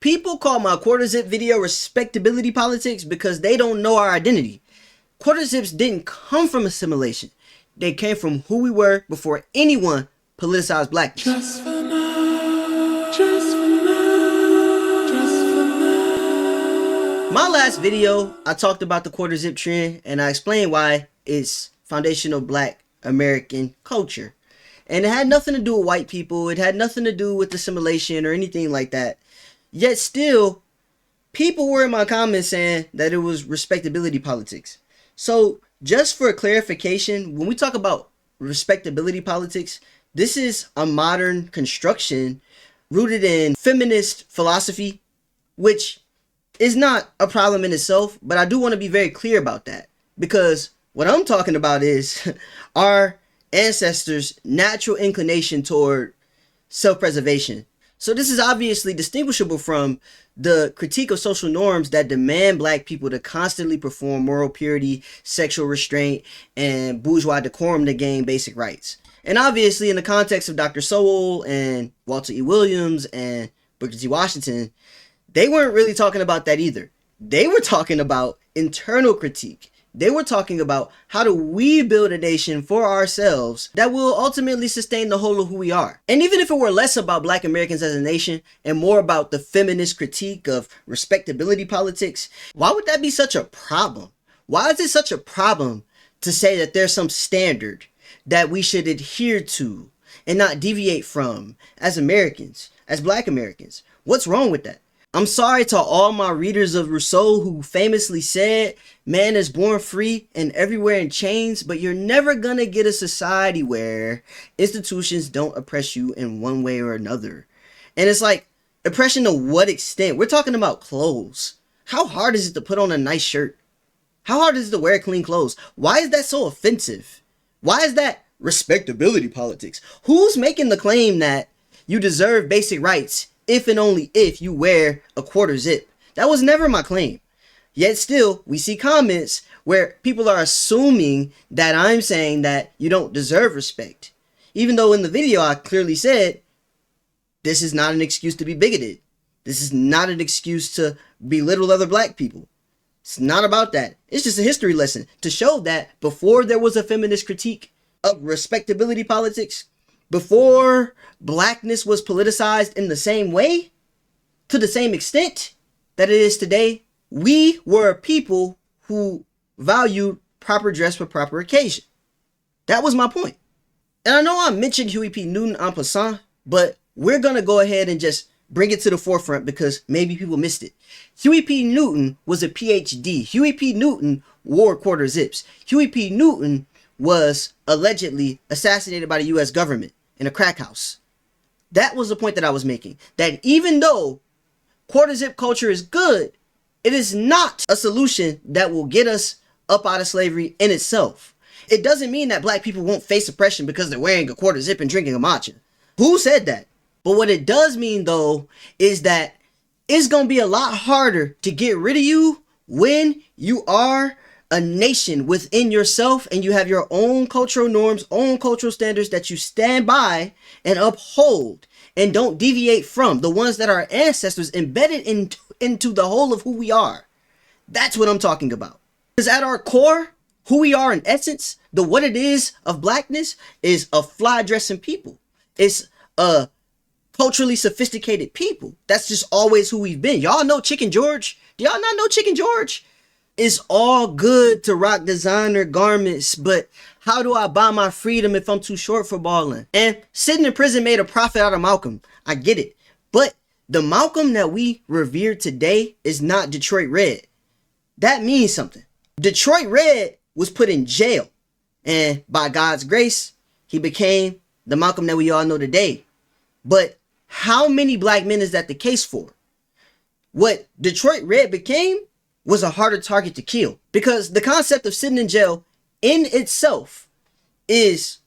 People call my quarter zip video respectability politics because they don't know our identity. Quarter zips didn't come from assimilation. They came from who we were before anyone politicized blackness. Just for now, just for now, just for now. My last video, I talked about the quarter zip trend and I explained why it's foundational black American culture. And it had nothing to do with white people. It had nothing to do with assimilation or anything like that. Yet still, people were in my comments saying that it was respectability politics. So just for clarification, when we talk about respectability politics, this is a modern construction rooted in feminist philosophy, which is not a problem in itself, but I do want to be very clear about that, because what I'm talking about is our ancestors' natural inclination toward self-preservation. So this is obviously distinguishable from the critique of social norms that demand black people to constantly perform moral purity, sexual restraint, and bourgeois decorum to gain basic rights. And obviously in the context of Dr. Sowell and Walter E. Williams and Booker T. Washington, they weren't really talking about that either. They were talking about internal critique. They were talking about how do we build a nation for ourselves that will ultimately sustain the whole of who we are. And even if it were less about black Americans as a nation and more about the feminist critique of respectability politics, why would that be such a problem? Why is it such a problem to say that there's some standard that we should adhere to and not deviate from as Americans, as black Americans? What's wrong with that? I'm sorry to all my readers of Rousseau who famously said, man is born free and everywhere in chains, but you're never gonna get a society where institutions don't oppress you in one way or another. And it's like, oppression to what extent? We're talking about clothes. How hard is it to put on a nice shirt? How hard is it to wear clean clothes? Why is that so offensive? Why is that respectability politics? Who's making the claim that you deserve basic rights if and only if you wear a quarter zip? That was never my claim. Yet still, we see comments where people are assuming that I'm saying that you don't deserve respect. Even though in the video I clearly said, this is not an excuse to be bigoted. This is not an excuse to belittle other black people. It's not about that. It's just a history lesson to show that before there was a feminist critique of respectability politics, before blackness was politicized in the same way, to the same extent that it is today, we were a people who valued proper dress for proper occasion. That was my point. And I know I mentioned Huey P. Newton en passant, but we're going to go ahead and just bring it to the forefront because maybe people missed it. Huey P. Newton was a PhD. Huey P. Newton wore quarter zips. Huey P. Newton was allegedly assassinated by the US government in a crack house. That was the point that I was making. That even though quarter zip culture is good, it is not a solution that will get us up out of slavery in itself. It doesn't mean that black people won't face oppression because they're wearing a quarter zip and drinking a matcha. Who said that? But what it does mean though is that it's going to be a lot harder to get rid of you when you are a nation within yourself and you have your own cultural norms, own cultural standards that you stand by and uphold and don't deviate from, the ones that our ancestors embedded into the whole of who we are. That's what I'm talking about. Because at our core, who we are in essence, the what it is of blackness is a fly dressing people. It's a culturally sophisticated people. That's just always who we've been. Y'all know Chicken George? Do y'all not know Chicken George? It's all good to rock designer garments, but how do I buy my freedom if I'm too short for balling? And sitting in prison made a profit out of Malcolm. I get it. But the Malcolm that we revere today is not Detroit Red. That means something. Detroit Red was put in jail. And by God's grace, he became the Malcolm that we all know today. But how many black men is that the case for? What Detroit Red became was a harder target to kill, because the concept of sitting in jail in itself is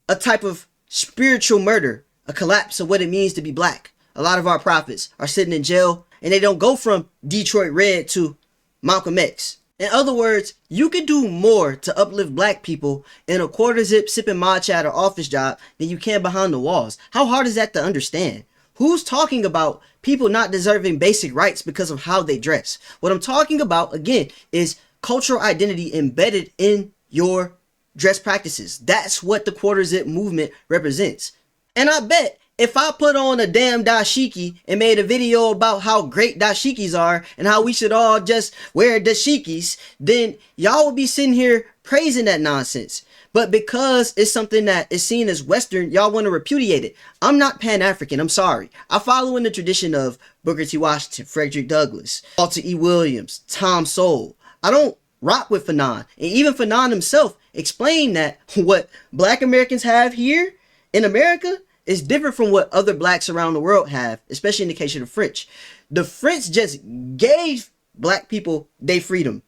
a type of spiritual murder, a collapse of what it means to be black. A lot of our prophets are sitting in jail and they don't go from Detroit Red to Malcolm X. In other words, you could do more to uplift black people in a quarter zip sipping matcha at an office job than you can behind the walls. How hard is that to understand? Who's talking about people not deserving basic rights because of how they dress? What I'm talking about, again, is cultural identity embedded in your dress practices. That's what the quarter zip movement represents. And I bet if I put on a damn dashiki and made a video about how great dashikis are and how we should all just wear dashikis, then y'all would be sitting here praising that nonsense. But because it's something that is seen as Western, y'all want to repudiate it. I'm not Pan-African, I'm sorry. I follow in the tradition of Booker T. Washington, Frederick Douglass, Walter E. Williams, Tom Sowell. I don't rock with Fanon. And even Fanon himself explained that what black Americans have here in America is different from what other blacks around the world have, especially in the case of the French. The French just gave black people their freedom.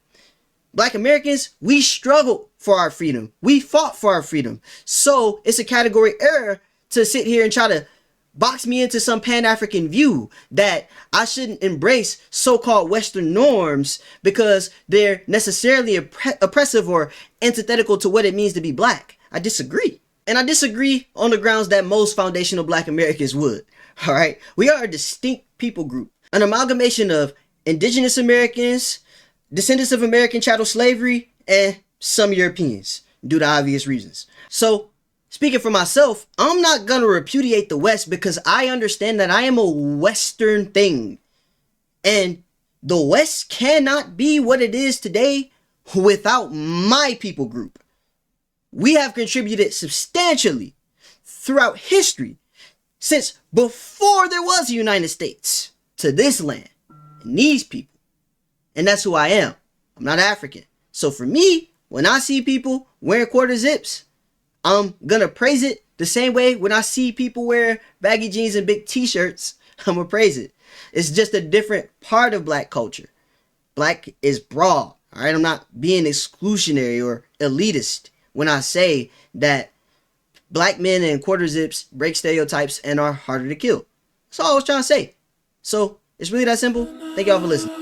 Black Americans, we struggled for our freedom. We fought for our freedom. So it's a category error to sit here and try to box me into some Pan-African view that I shouldn't embrace so-called Western norms because they're necessarily oppressive or antithetical to what it means to be black. I disagree. And I disagree on the grounds that most foundational black Americans would. All right. We are a distinct people group, an amalgamation of indigenous Americans, descendants of American chattel slavery, and some Europeans, due to obvious reasons. So, speaking for myself, I'm not going to repudiate the West because I understand that I am a Western thing. And the West cannot be what it is today without my people group. We have contributed substantially throughout history since before there was a United States to this land and these people. And that's who I am. I'm not African. So for me, when I see people wearing quarter zips, I'm gonna praise it the same way when I see people wear baggy jeans and big t-shirts, I'm gonna praise it. It's just a different part of black culture. Black is broad, all right? I'm not being exclusionary or elitist when I say that black men in quarter zips break stereotypes and are harder to kill. That's all I was trying to say. So it's really that simple. Thank y'all for listening.